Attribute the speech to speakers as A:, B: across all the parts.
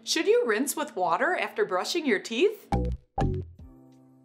A: Should you rinse with water after brushing your teeth?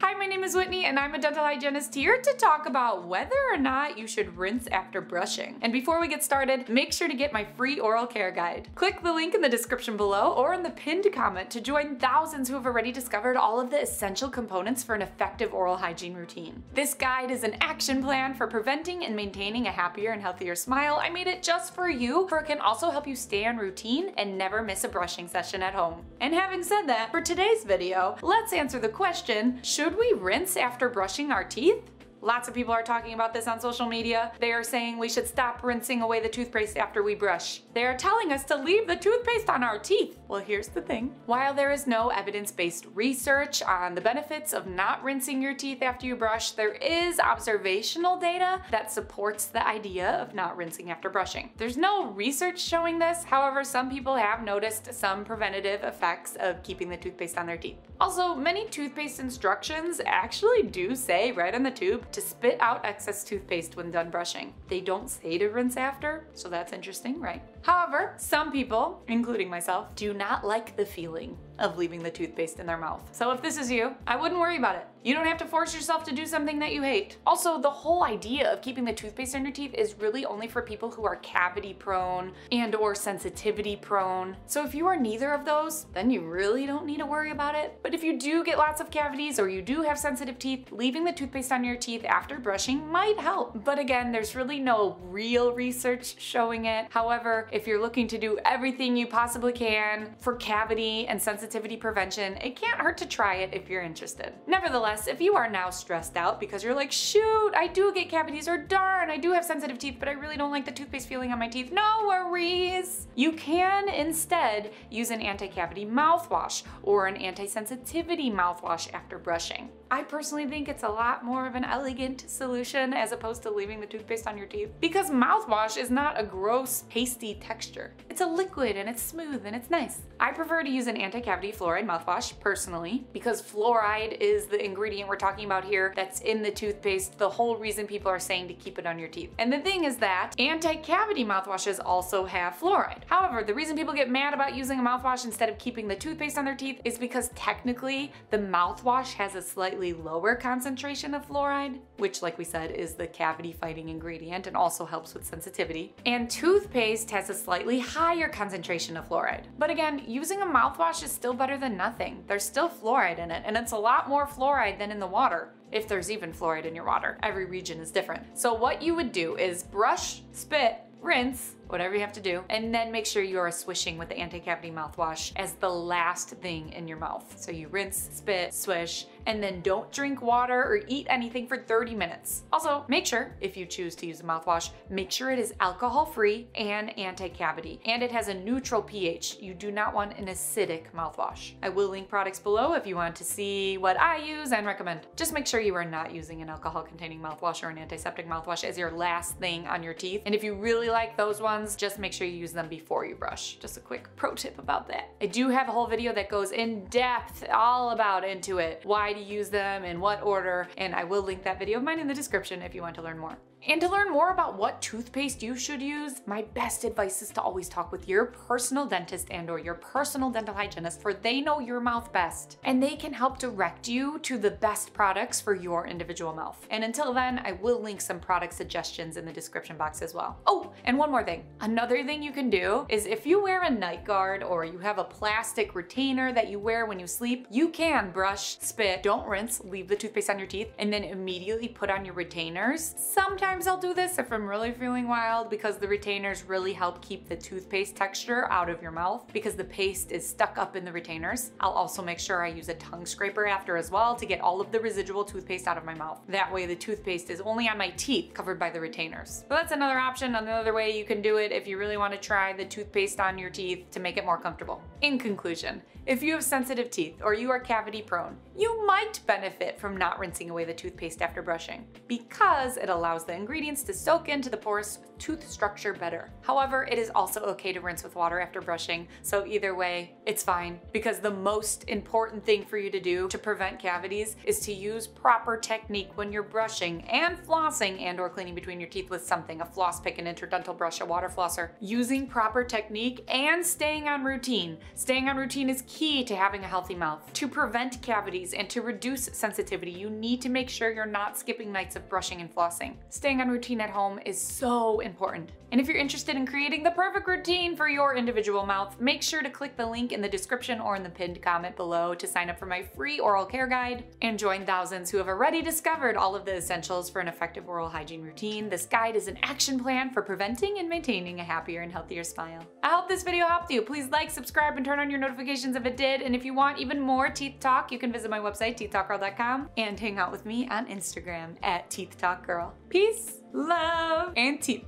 A: Hi, my name is Whitney and I'm a dental hygienist here to talk about whether or not you should rinse after brushing. And before we get started, make sure to get my free oral care guide. Click the link in the description below or in the pinned comment to join thousands who have already discovered all of the essential components for an effective oral hygiene routine. This guide is an action plan for preventing and maintaining a happier and healthier smile. I made it just for you, for it can also help you stay on routine and never miss a brushing session at home. And having said that, for today's video, let's answer the question, should we rinse after brushing our teeth? Lots of people are talking about this on social media. They are saying we should stop rinsing away the toothpaste after we brush. They are telling us to leave the toothpaste on our teeth. Well, here's the thing. While there is no evidence-based research on the benefits of not rinsing your teeth after you brush, there is observational data that supports the idea of not rinsing after brushing. There's no research showing this. However, some people have noticed some preventative effects of keeping the toothpaste on their teeth. Also, many toothpaste instructions actually do say right on the tube to spit out excess toothpaste when done brushing. They don't say to rinse after, so that's interesting, right? However, some people, including myself, do not like the feeling of leaving the toothpaste in their mouth. So if this is you, I wouldn't worry about it. You don't have to force yourself to do something that you hate. Also, the whole idea of keeping the toothpaste in your teeth is really only for people who are cavity prone and or sensitivity prone. So if you are neither of those, then you really don't need to worry about it. But if you do get lots of cavities or you do have sensitive teeth, leaving the toothpaste on your teeth after brushing might help. But again, there's really no real research showing it. However, if you're looking to do everything you possibly can for cavity and sensitivity prevention, it can't hurt to try it if you're interested. Nevertheless, if you are now stressed out because you're like, shoot, I do get cavities, or darn, I do have sensitive teeth, but I really don't like the toothpaste feeling on my teeth, no worries. You can instead use an anti-cavity mouthwash or an anti-sensitivity mouthwash after brushing. I personally think it's a lot more of an elegant solution as opposed to leaving the toothpaste on your teeth, because mouthwash is not a gross, pasty texture. It's a liquid and it's smooth and it's nice. I prefer to use an anti-cavity fluoride mouthwash personally, because fluoride is the ingredient we're talking about here that's in the toothpaste, the whole reason people are saying to keep it on your teeth. And the thing is that anti-cavity mouthwashes also have fluoride. However, the reason people get mad about using a mouthwash instead of keeping the toothpaste on their teeth is because technically the mouthwash has a slightly lower concentration of fluoride, which, like we said, is the cavity fighting ingredient and also helps with sensitivity. And toothpaste has a slightly higher concentration of fluoride. But again, using a mouthwash is still better than nothing. There's still fluoride in it, and it's a lot more fluoride than in the water. If there's even fluoride in your water. Every region is different. So what you would do is brush, spit, rinse, whatever you have to do, and then make sure you are swishing with the anti-cavity mouthwash as the last thing in your mouth. So you rinse, spit, swish, and then don't drink water or eat anything for 30 minutes. Also, make sure, if you choose to use a mouthwash, make sure it is alcohol-free and anti-cavity, and it has a neutral pH. You do not want an acidic mouthwash. I will link products below if you want to see what I use and recommend. Just make sure you are not using an alcohol-containing mouthwash or an antiseptic mouthwash as your last thing on your teeth. And if you really like those ones, just make sure you use them before you brush. Just a quick pro tip about that. I do have a whole video that goes in depth all about into it, why to use them, in what order, and I will link that video of mine in the description if you want to learn more. And to learn more about what toothpaste you should use, my best advice is to always talk with your personal dentist and or your personal dental hygienist, for they know your mouth best and they can help direct you to the best products for your individual mouth. And until then, I will link some product suggestions in the description box as well. Oh, and one more thing. Another thing you can do is if you wear a night guard or you have a plastic retainer that you wear when you sleep, you can brush, spit, don't rinse, leave the toothpaste on your teeth, and then immediately put on your retainers. Sometimes I'll do this if I'm really feeling wild, because the retainers really help keep the toothpaste texture out of your mouth because the paste is stuck up in the retainers. I'll also make sure I use a tongue scraper after as well to get all of the residual toothpaste out of my mouth. That way the toothpaste is only on my teeth, covered by the retainers. So that's another option, another way you can do it if you really want to try the toothpaste on your teeth to make it more comfortable. In conclusion, if you have sensitive teeth or you are cavity prone, you might benefit from not rinsing away the toothpaste after brushing, because it allows the ingredients to soak into the porous tooth structure better. However, it is also okay to rinse with water after brushing, so either way, it's fine, because the most important thing for you to do to prevent cavities is to use proper technique when you're brushing and flossing and or cleaning between your teeth with something, a floss pick, an interdental brush, a water flosser. Using proper technique and staying on routine. Staying on routine is key to having a healthy mouth. To prevent cavities and to reduce sensitivity, you need to make sure you're not skipping nights of brushing and flossing. Staying on routine at home is so important. And if you're interested in creating the perfect routine for your individual mouth, make sure to click the link in the description or in the pinned comment below to sign up for my free oral care guide and join thousands who have already discovered all of the essentials for an effective oral hygiene routine. This guide is an action plan for preventing and maintaining a happier and healthier smile. I hope this video helped you. Please like, subscribe, and turn on your notifications if it did. And if you want even more teeth talk, you can visit my website, teethtalkgirl.com, and hang out with me on Instagram @teethtalkgirl. Peace, love, and teeth.